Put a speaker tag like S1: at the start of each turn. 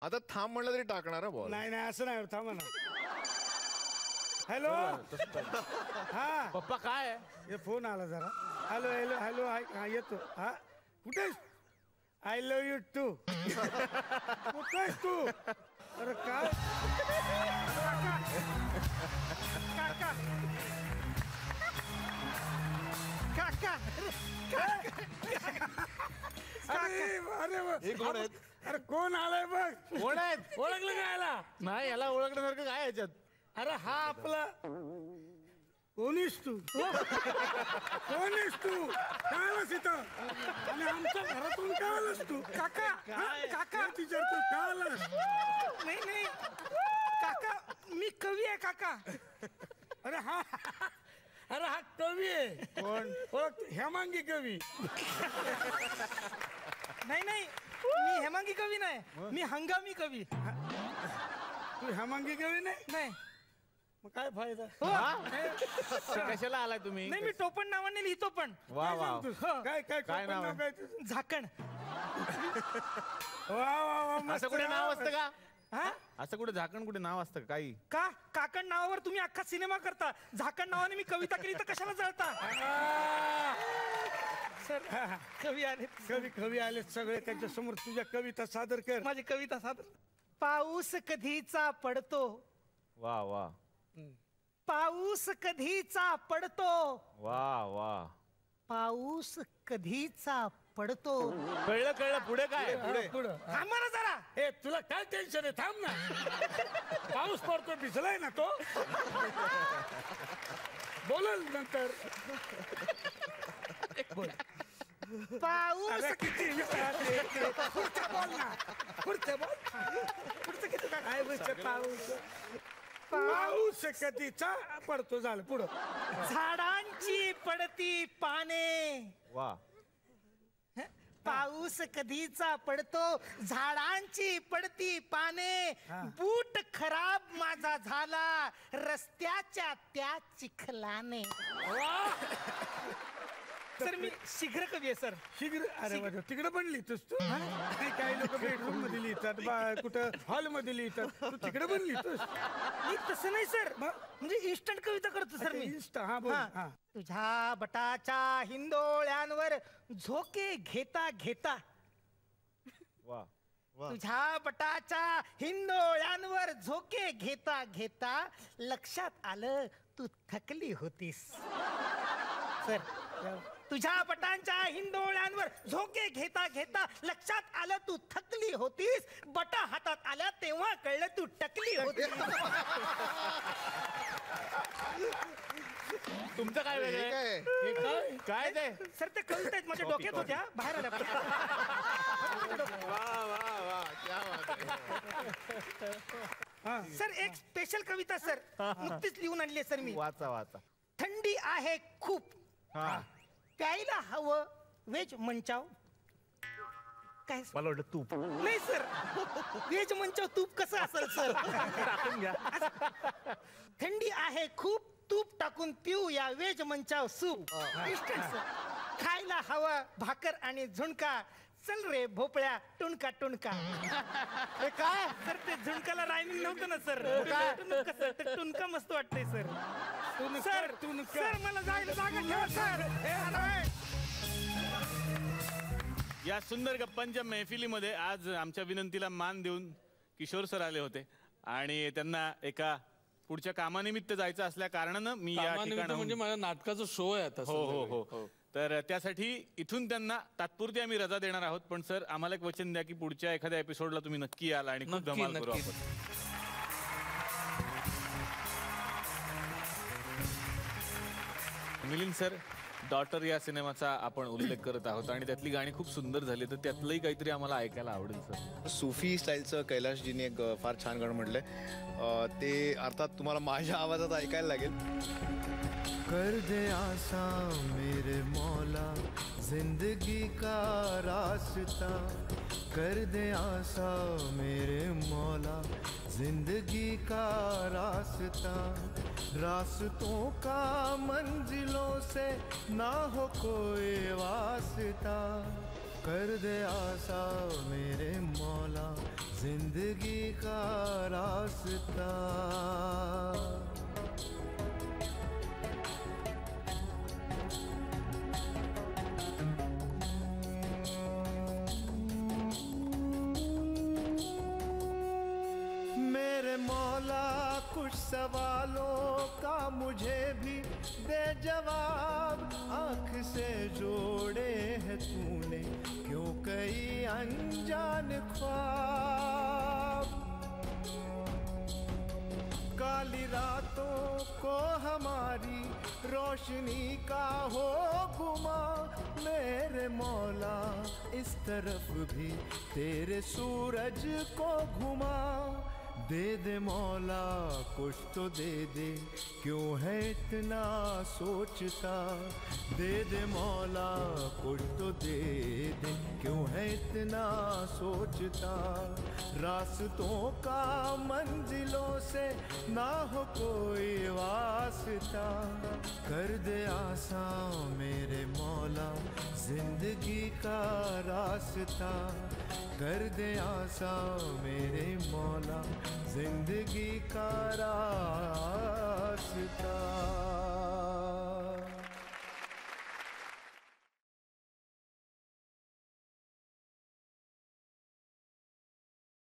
S1: आता थांब म्हणलं तरी टाकणार हा बॉल.
S2: नाही नाही असं नाही होत, थांबा ना. हॅलो हा
S3: पप्पा काय आहे?
S2: हे फोन आला जरा. हॅलो हॅलो हॅलो हा येतो. हा कुठेस? I love you too. कुठेस तू? अरे काय
S4: काका काका
S2: अरे अरे
S1: हे कोण आहेत?
S2: अरे कोण आलाय बघ.
S3: कोण आहेत?
S2: ओळखलं काय आला?
S3: नाही, याला ओळखण्यासारखं काय आहे याच्यात?
S2: अरे हा आपला कोणीस तू? कोणीस तू? काय आलास इथं? आणि आमच्या घरातून काय आलास तू?
S4: काका काका
S2: टीचर तू काय आलास?
S4: नाही नाही काका मी कवी आहे काका.
S2: अरे हा अरे हा कवी आहे.
S3: कोण?
S2: ओळख हेमांगी कवी.
S4: नाही नाही मी हेमांगी कवी नाही, मी हंगामी कवी.
S2: तू हेमांगी कवी नाही?
S4: नाही
S2: मग काय फायदा?
S3: तर कशाला आलाय तुम्ही?
S4: नाही मी टोपण नावाने लिहितो पण.
S3: वा
S2: काय
S3: वा
S2: सांगतोस? काय काय
S3: काय नाव आहे?
S2: काय तुझं?
S4: झाकण.
S2: वा वा वा मस्त
S3: असं कुठे नाव असतं का?
S4: हा
S3: असं कुठे झाकण कुठे नाव असतं का काही?
S4: का काकण नावावर तुम्ही अख्खा सिनेमा करता, झाकण नावाने मी कविता केली तर कशाला जळता? सर कवी आले,
S2: कवी कवी आले सगळे त्यांच्या समोर. तुझ्या कविता सादर कर.
S4: माझी कविता सादर. पाऊस कधीचा पडतो,
S3: वा वा
S4: पाऊस कधीचा पडतो,
S3: वा वा.
S4: पाऊस कधीचा पडतो.
S3: कळलं कळलं. पुढे काय?
S2: पुढं
S4: थांबा ना जरा.
S2: ए तुला काय टेन्शन आहे? थांब ना. पाऊस पडतो, भिजलाय ना तो. बोलल नंतर.
S4: पाऊस
S2: अरे किती पुढचं बोल ना. पुढचं बोल. पुढचं किती काय बोलतं? पाऊस पाऊस कधीचा पडतो. झालं पुढं.
S4: झाडांची पडती पाने.
S3: वा.
S4: पाऊस कधीचा पडतो, झाडांची पडती पाने. बूट खराब माझा झाला रस्त्याच्या त्या चिखलाने. सर मी शीघ्र कवी आहे सर.
S2: शीघ्र. अरे माझ्या तिकडे पण लिहितोस तू? नाही, काही लोक बेडरूम मध्ये लिहितात, कुठं हॉल मध्ये लिहितात, तू तिकडे पण लिहितोस?
S4: मी तसं नाही सर, म्हणजे इन्स्टंट कविता करतो सर मी.
S2: इंस्टा. हा बोल. हा.
S4: तुझ्या बटाच्या हिंदोळ्यांवर झोके घेता घेता,
S3: वा.
S4: तुझ्या बटाच्या हिंदोळ्यांवर झोके घेता घेता लक्षात आलं तू थकली होतीस. सर तुझ्या बटांच्या हिंदोळ्यांवर झोके घेता घेता लक्षात आलं तू थकली होतीस. बटा हातात आल्या तेव्हा कळलं तू टकली होतीस.
S3: तुमचं काय वेगळं
S1: हे
S3: आहे?
S1: काय?
S2: हे काय?
S3: काय ते?
S4: सर ते कविता आहेत माझ्या डोक्यात होत्या, बाहेर आल्या.
S1: वा वा वा क्या बात आहे.
S4: सर एक स्पेशल कविता सर नुकतीच लिहून आणली सर मी.
S3: वाचा वाचा.
S4: थंडी आहे खूप,
S3: हा.
S4: प्यायला हवं वेज मंचाव. काय
S3: मला वाटलं तूप.
S4: नाही सर, वेज मंचाव तूप कसं असेल सर?
S3: टाकून घ्या.
S4: थंडी आहे खूप, तूप टाकून पिऊ या veg Manchow soup. Instant sir. खायला हवा भाकर आणि झुणका. चल रे भोपळ्या टुणका टुणका.
S3: हे काय?
S4: सर ते झुणकाला रायमिंग नव्हतं ना सर.
S3: काय?
S4: टुणका सर, ते टुणका मस्त वाटतंय सर. सर सर मला जायला जागा ठेवा सर.
S3: या सुंदर गप्पांच्या मैफिलीमध्ये आज आमच्या विनंतीला मान देऊन किशोर सर आले होते आणि त्यांना एका पुढच्या कामानिमित्त जायचं असल्या कारणानं मी या ठिकाणी
S5: म्हणजे माझ्या नाटकाचा शो आहे आता.
S3: हो हो हो. तर त्यासाठी इथून त्यांना तात्पुरती आम्ही रजा देणार आहोत. पण सर आम्हाला एक वचन द्या की पुढच्या एखाद्या एपिसोडला तुम्ही नक्की याल आणि खूप
S5: नक्की,
S3: धमाल करू
S5: नक्की.
S3: आपण. मिलिंद सर, डॉटर या सिनेमाचा आपण उल्लेख करत आहोत आणि त्यातली गाणी खूप सुंदर झाली, तर त्यातलंही काहीतरी आम्हाला ऐकायला आवडेल सर.
S6: सूफी स्टाईलचं कैलाशजीने एक फार छान गाणं म्हटलंय. ते अर्थात तुम्हाला माझ्या आवाजात ऐकायला लागेल.
S7: कर दे आसान मेरे मौला जिंदगी का रास्ता, कर दे आसान मेरे मौला जिंदगी का रास्ता, रास्तों का मंजिलों से ना हो कोई वास्ता, कर दे आसा मेरे मौला जिंदगी का रास्ता। मेरे मौला कुछ सवालों का मुझे भी दे जवाब। आँख से जोड़े हैं तूने क्यों कई अनजान ख्वाब। काली रातों को हमारी रोशनी का हो गुमा। मेरे मौला इस तरफ भी तेरे सूरज को घुमा। दे दे मौला कुछ तो दे दे क्यों है इतना सोचता। दे दे मौला कुछ तो दे दे क्यों है इतना सोचता। रास्तों का मंजिलों से ना हो कोई वास्ता। कर दे आसान मेरे मौला जिंदगी का रास्ता। कर दे आसान मेरे मौला जिंदगी का रास्ता।